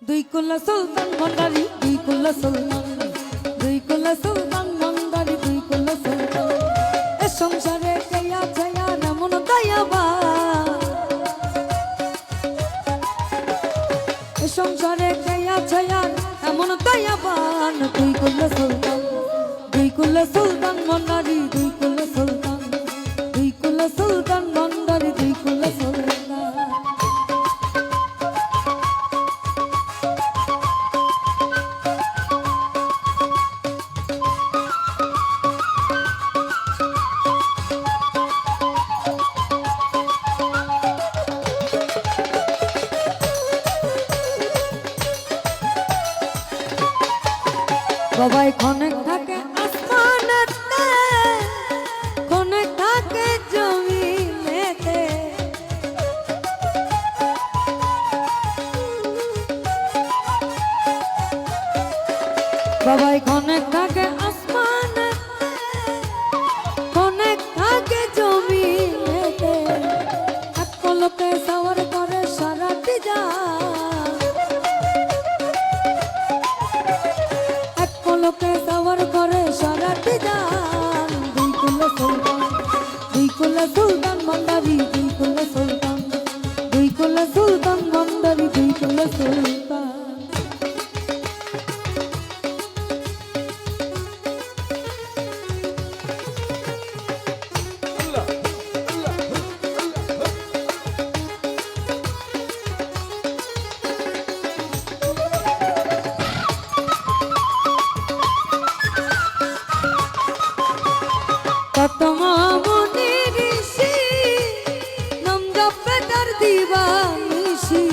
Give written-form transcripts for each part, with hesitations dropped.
দুই কুলা সুলতান ভান্ডারি, দুই কুলা সুলতান, দুই কুলা সুলতান ভান্ডারি, দুই কুলা সুলতান। এ সংসারে কে আছে আর এমন দয়াবান, এ সংসারে কে আছে আর এমন দয়াবান। দুই কুলা সুলতান, দুই কুলা সুলতান ভান্ডারি, দুই কুলা সুলতান, দুই কুলা সুলতান ভান্ডারি, দুই কুলা সুলতান। বাবাই ক্ষণে থাকে আসমানেতে, ক্ষণে থাকে জমিনেতে। বাবাই ক্ষণে থাকে আসমানেতে, ক্ষণে থাকে জমিনেতে। এক পলকে সাওয়ার করে সারাটি জান, লোকে সাওয়ার করে সারাটি জান। দুই কুলা সুলতান, দুই কুলা সুলতান ভান্ডারি, দুই কুলা সুলতান, দুই কুলা সুলতান ভান্ডারি, দুই কুলা সুলতান। কত মামুনি ঋষি নাম জপে তার দিবানিশি,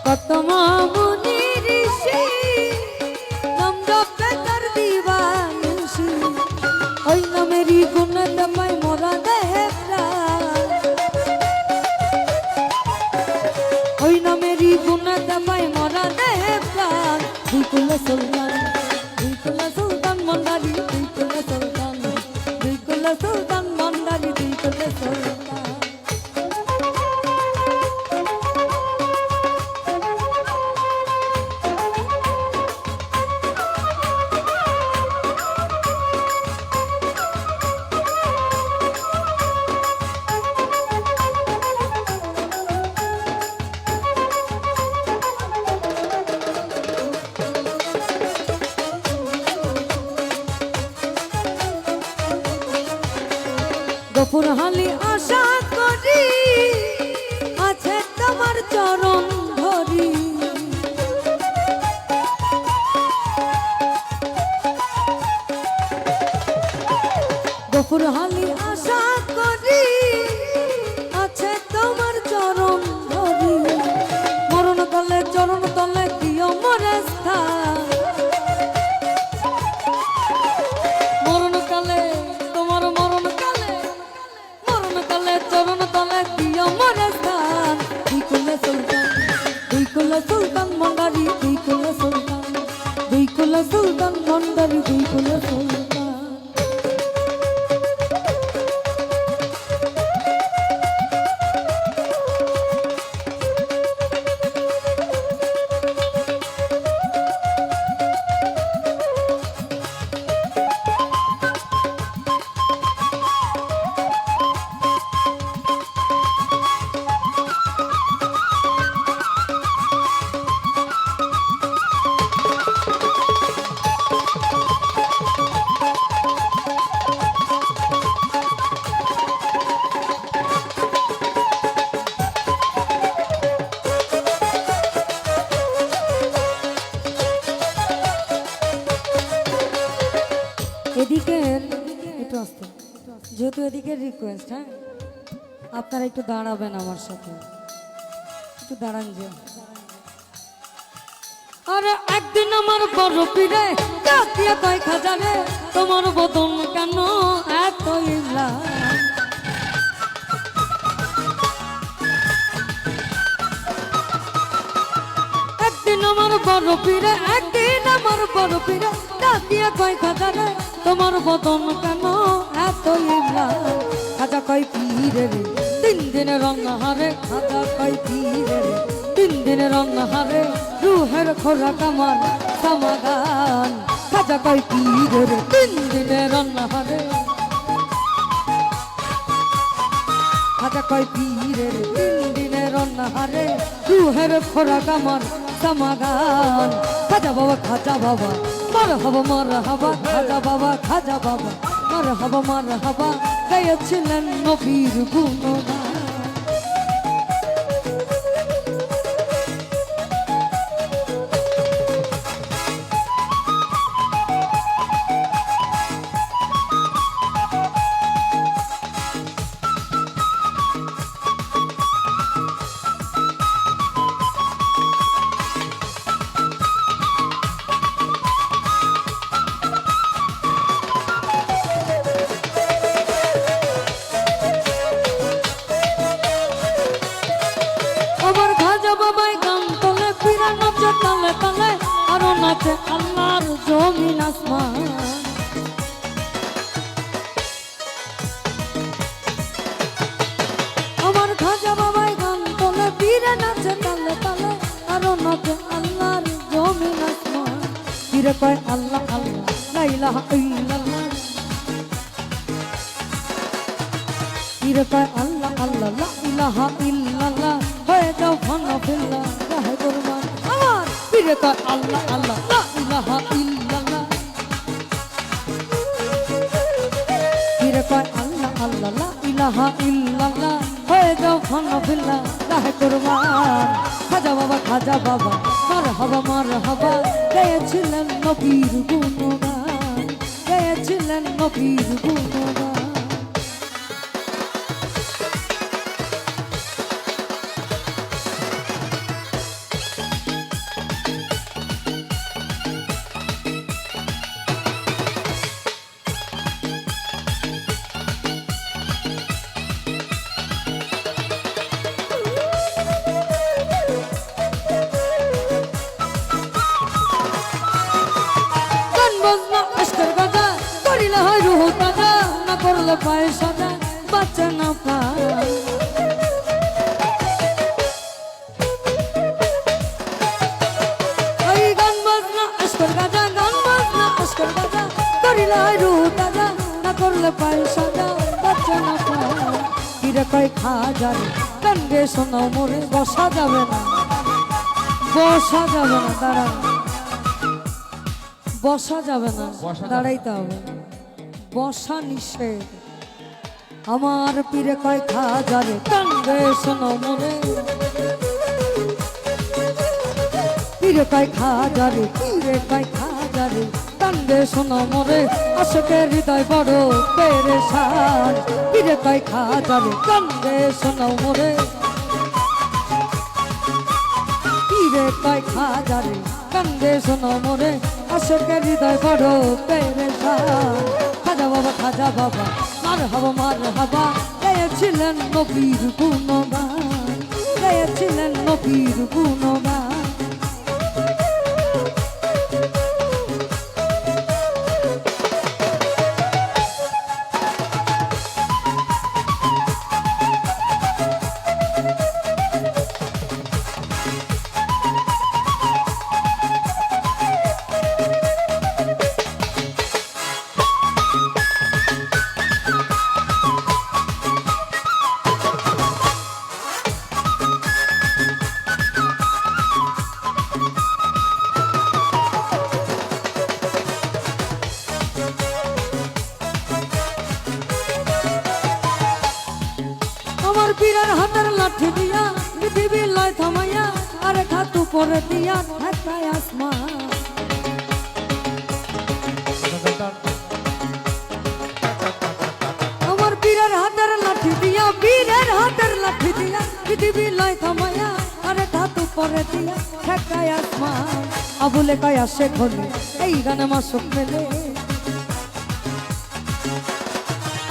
কত মামুনি ঋষি নাম জপে তার দিবানিশি। ওই নামেরই গুণে দমাই মোরা দেহে প্রাণ, ওই নামেরই গুণে দমাই মোরা দেহে প্রাণ। দুই কুলা সুলতান, দুই কুলা সুলতান ভান্ডারি, দুই কুলা সুলতান, দুই কুলা সুলতান ভান্ডারি, দুই কুলা সুলতান। গফুর হালি আশা করি আছে তোমার চরণ ধরি। গফুর হালি আশা করি আছে তোমার চরণ ধরি। মরণ তলে চরণ তলে দিও মোরে স্থান, মরণ কালে তোমার মরণ কালে, মরণ কালে চরণ তলে দিও মোরে স্থান। দুই কুলা সুলতান, দুই কুলা সুলতান ভান্ডারি, দুই কুলা সুলতান, দুই কুলা সুলতান ভান্ডারি, দুই কুলা সুলতান। এদিকে একটু আসতে, যেহেতু এদিকে রিকোয়েস্ট, হ্যাঁ আপনারা একটু দাঁড়াবেন আমার সাথে, একটু দাঁড়ান যে। আরে একদিন আমার বড় পীরে কাটিয়ে কয় খাজারে, তোমার বদন কেন এত ইমলা। একদিন আমার বড় পীরে, একদিন আমার বড় পীরে কাটিয়ে কয় খাজারে, তোমার বদন কেন এত ইমলা। কয় পীরে রে তিন দিনের অন্নহারে খাজা কয় পীরে রে তিন দিনের অন্নহারে রুহের খোরাক আমার সমাধান খাজা কয় পীরে রে তিন দিনের অন্নহারে খাজা কয় পীরে রে তিন দিনের অন্নহারে রুহের খোরাক আমার সমাধান খাজা বাবা মার হাবা খাজা বাবা মার হাবা গাইছিলেন নবীর গুণগান আমার খাজা বাবাই গান তোলে পীরা নাচে তালে তালে আরো নাচে আল্লাহর জমিন আসমান আমার খাজা বাবাই গান তোলে পীরা নাচে তালে তালে আরো নাচে আল্লাহর জমিন আসমান পীরে কয় আল্লাহ আল্লাহ লা ইলাহা ইল্লাল্লাহ পীরে কয় আল্লাহ আল্লাহ লা ইলাহা ইল্লাল্লাহ হয়ে যাও ভাঙা ফেললা রাহে গোরমান আমার পীরে কয় আল্লাহ আল্লাহ লা ইলাহা ইল্লাল্লাহ পীরে কয় আল্লাহ আল্লাহ লা ইলাহা ইল্লাল্লাহ হয়ে যাও ভাঙা ফেললা রাহে গোরমান খাজা বাবা মার হাবা গেয়েছিলেন নবীর গুণগান গেয়েছিলেন নবীর গুণগান করলে পায়ে সাজা বাচ্চা না পায় ওই গান বাজনা আজকের গাজা গান বাজনা আজকের গাজা করিলে হয় রুহ তাজা না করলে পায়ে সাজা বাচ্চা না পায় কিরে কয় খাজা রে কান্দে শোনাও মোরে বসা যাবে না দাঁড়া বসা যাবে না দাঁড়াইতে হবে বসা নিষেধ আমার পীরে কয় খাজা রে কান্দে শোনো মোরে পীরে কয় খাজা রে কান্দে শোনো মোরে আশকের হৃদয় বড় পেরেশান পীরে কয় খাজা রে কান্দে শোনো মোরে পীরে কয় খাজা রে কান্দে শোনো মোরে আশকের হৃদয় বড় পেরেশান খাজা বাবা মার হাবা গেয়েছিলেন নবীর গুণগান গেয়েছিলেন নবীর গুণগান আমার পীরের হাতের লাঠি দিয়া পৃথিবী লয় থামাইয়া আরে খাতু পরে দিয়া ঢাকায় আসমান আমার পীরের হাতের লাঠি দিয়া পৃথিবী লয় থামাইয়া আরে খাতু পরে দিয়া ঢাকায় আসমান আবুলে কয় আসে ঘরে এই গানে মাসুক মেলে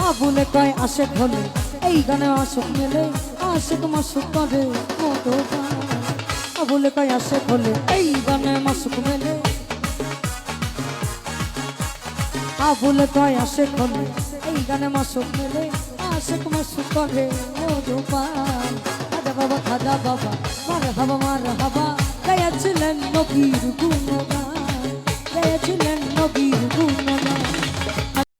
আবুলে কয় আসে ঘরে এই গানে আসুক মেলে আসে তোমার সুখ করে আবুলে কয় আসে ঘরে এই গানে মাসুক মেলে আবুলে কয় আসে ঘরে এই গানে মাসুক মেলে আশেক মাসুক করে মধুপান। খাজা বাবা মার হাবা গাইয়াছিলেন নবীর গুণগান, গাইয়াছিলেন নবীর গুণগান।